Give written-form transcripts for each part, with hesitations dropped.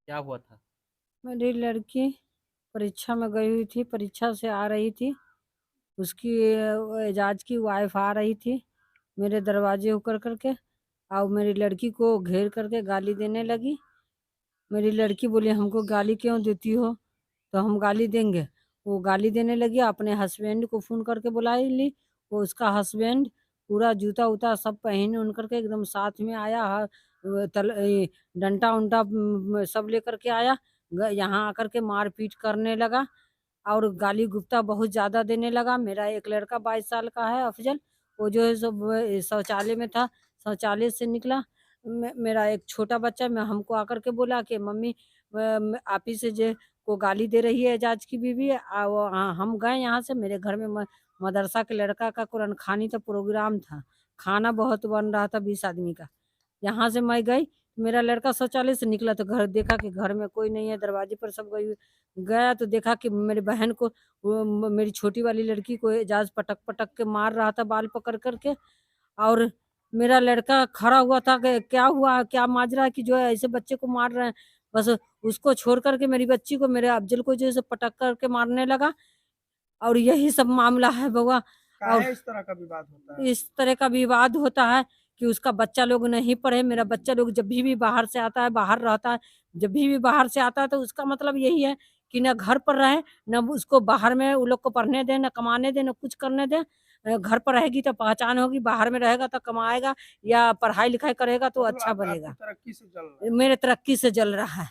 क्या हुआ था? मेरी लड़की परीक्षा में गई हुई थी, परीक्षा से आ रही थी। उसकी एजाज की वाइफ आ रही थी मेरे दरवाजे होकर करके और मेरी लड़की को घेर करके गाली देने लगी। मेरी लड़की बोली हमको गाली क्यों देती हो, तो हम गाली देंगे। वो गाली देने लगी, अपने हस्बैंड को फ़ोन करके बुलाई ली। वो उसका हस्बैंड पूरा जूता-वूता सब पहन ओढ़ करके एकदम साथ में आया डंडा-वंडा सब लेकर के आया। यहाँ आकर के मार-पीट करने लगा और गाली-गुप्ता बहुत ज़्यादा देने लगा। मेरा एक लड़का 22 साल का है अफ़ज़ल, वो जो है शौचालय में था, शौचालय से निकला। मेरा एक छोटा बच्चा मैं हमको आकर के बोला कि मम्मी आप ही से जे को गाली दे रही है एजाज की बीवी। हम गए यहाँ से, मेरे घर में मदरसा के लड़का का कुरान खानी का प्रोग्राम था, खाना बहुत बन रहा था 20 आदमी का। यहाँ से मैं गई, मेरा लड़का शौचालय से निकला तो घर देखा कि घर में कोई नहीं है, दरवाजे पर सब गई। गया तो देखा कि मेरी बहन को मेरी छोटी वाली लड़की को एजाज पटक-पटक के मार रहा था बाल पकड़ कर के। और मेरा लड़का खड़ा हुआ था कि क्या हुआ? क्या माजरा है कि जो है ऐसे बच्चे को मार रहे हैं? बस उसको छोड़ कर के मेरी बच्ची को, मेरे अफ़ज़ल को जो है सो पटक कर के मारने लगा और यही सब मामला है बउआ। और काहे इस तरह का विवाद होता है? इस तरह का विवाद होता है कि उसका बच्चा लोग नहीं पढ़े, मेरा बच्चा लोग जब भी बाहर से आता है, बाहर रहता है, जब भी बाहर से आता है तो उसका मतलब यही है कि ना घर पर रहे, ना उसको बाहर में वो लोग को पढ़ने दें, ना कमाने दें, ना कुछ करने दें। घर पर रहेगी तो पहचान होगी, बाहर में रहेगा तो कमाएगा या पढ़ाई-लिखाई करेगा तो मतलब अच्छा आप आपकी बनेगा। तरक्की से जल रहा है। मेरे तरक्की से जल रहा है।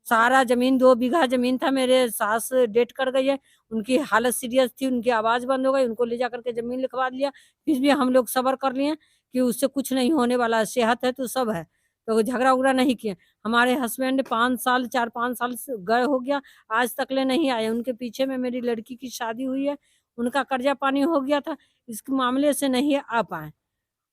सारा ज़मीन 2 बीघा ज़मीन था, मेरे सास डेथ कर गई है, उनकी हालत सीरियस थी, उनकी आवाज़ बंद हो गई, उनको ले जाकर के ज़मीन लिखवा दिया। फिर भी हम लोग सब्र कर लिए कि उससे कुछ नहीं होने वाला है, सेहत है तो सब है। तो झगड़ा-उगड़ा नहीं किए। हमारे हस्बैंड 5 साल 4-5 साल से गए हो गया, आज तक ले नहीं आए। उनके पीछे में मेरी लड़की की शादी हुई है, उनका कर्जा-पानी हो गया था, इस मामले से नहीं आ पाए।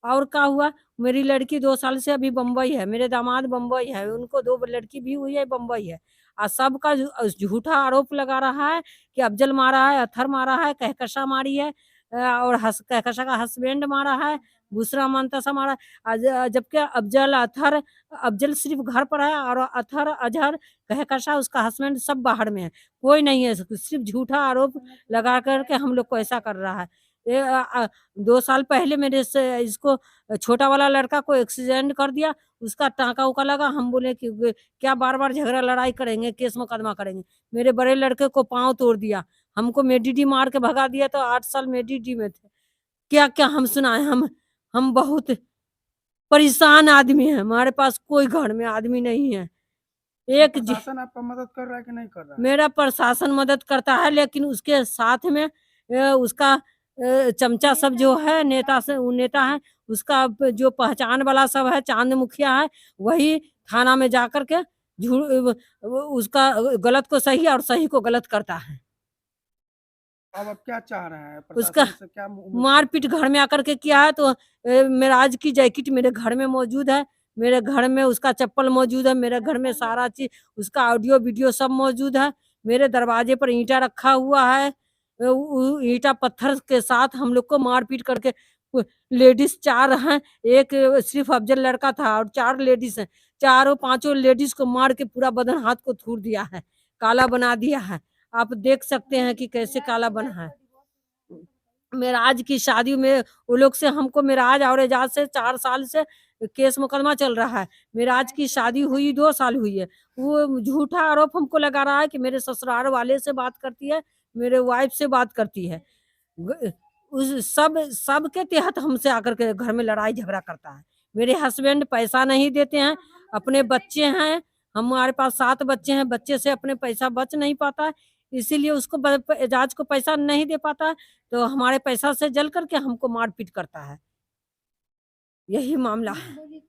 और क्या हुआ, मेरी लड़की 2 साल से अभी बम्बई है, मेरे दामाद बम्बई है, उनको 2 लड़की भी हुई है, बम्बई है। सबका झूठा आरोप लगा रहा है कि अफ़ज़ल मारा है, अत्थर मारा है, कहकशा मारी है और कहकशा का हस्बैंड मारा है, बुशरा मंतसा मारा है। जबकि अफ़ज़ल सिर्फ़ घर पर है और अत्थर, अज़हर, कहकशा उसका हस्बैंड सब बाहर में है। कोई नहीं है, सिर्फ़ झूठा आरोप लगा कर के हम लोग को ऐसा कर रहा है। ये 2 साल पहले मेरे से इसको छोटा वाला लड़का को एक्सीडेंट कर दिया, उसका टाँका-उका लगा। हम बोले कि क्या बार-बार झगड़ा लड़ाई करेंगे, केस मुकदमा करेंगे। मेरे बड़े लड़के को पाँव तोड़ दिया, हमको मेडिडी मार के भगा दिया तो 8 साल मेडिडी में थे। क्या-क्या हम सुनाएँ, हम बहुत परेशान आदमी हैं, हमारे पास कोई घर में आदमी नहीं है। तो एक ज प्रशासन आपका मदद कर रहा है कि नहीं कर रहा है? मेरा प्रशासन मदद करता है लेकिन उसके साथ में उसका चमचा सब जो है नेता से वो नेता है उसका जो पहचान वाला सब है चांद मुखिया है वही थाना में जा कर के उसका गलत को सही और सही को गलत करता है। अब आप क्या चाह रहे हैं? उसका प्रशासन से क्या उम्मीद करते मारपीट हैं? घर में आकर के किया है तो मेराज की जैकेट मेरे घर में मौजूद है, मेरे घर में उसका चप्पल मौजूद है, मेरे घर में सारा चीज़ उसका ऑडियो वीडियो सब मौजूद है। मेरे दरवाजे पर ईंटा रखा हुआ है। ईंटा पत्थर के साथ हम लोग को मारपीट करके लेडीज़ 4 हैं, एक सिर्फ़ अफ़ज़ल लड़का था और 4 लेडीज़ हैं। चारों पाँचों लेडीज़ को मार के पूरा बदन हाथ को थूर दिया है, काला बना दिया है। आप देख सकते हैं कि कैसे काला बना है। मेराज की शादी में वो लोग से हमको मेराज और एजाज से 4 साल से केस मुकदमा चल रहा है। मेराज की शादी हुई 2 साल हुई है। वो झूठा आरोप हमको लगा रहा है कि मेरे ससुराल वाले से बात करती है, मेरे वाइफ से बात करती है। ग उस सब के तहत हमसे आकर के घर में लड़ाई झगड़ा करता है। मेरे हस्बैंड पैसा नहीं देते हैं, अपने बच्चे हैं, हमारे पास 7 बच्चे हैं, बच्चे से अपने पैसा बच नहीं पाता है, इसीलिए उसको एजाज को पैसा नहीं दे पाता है, तो हमारे पैसा से जल कर के हमको मारपीट करता है। यही मामला है।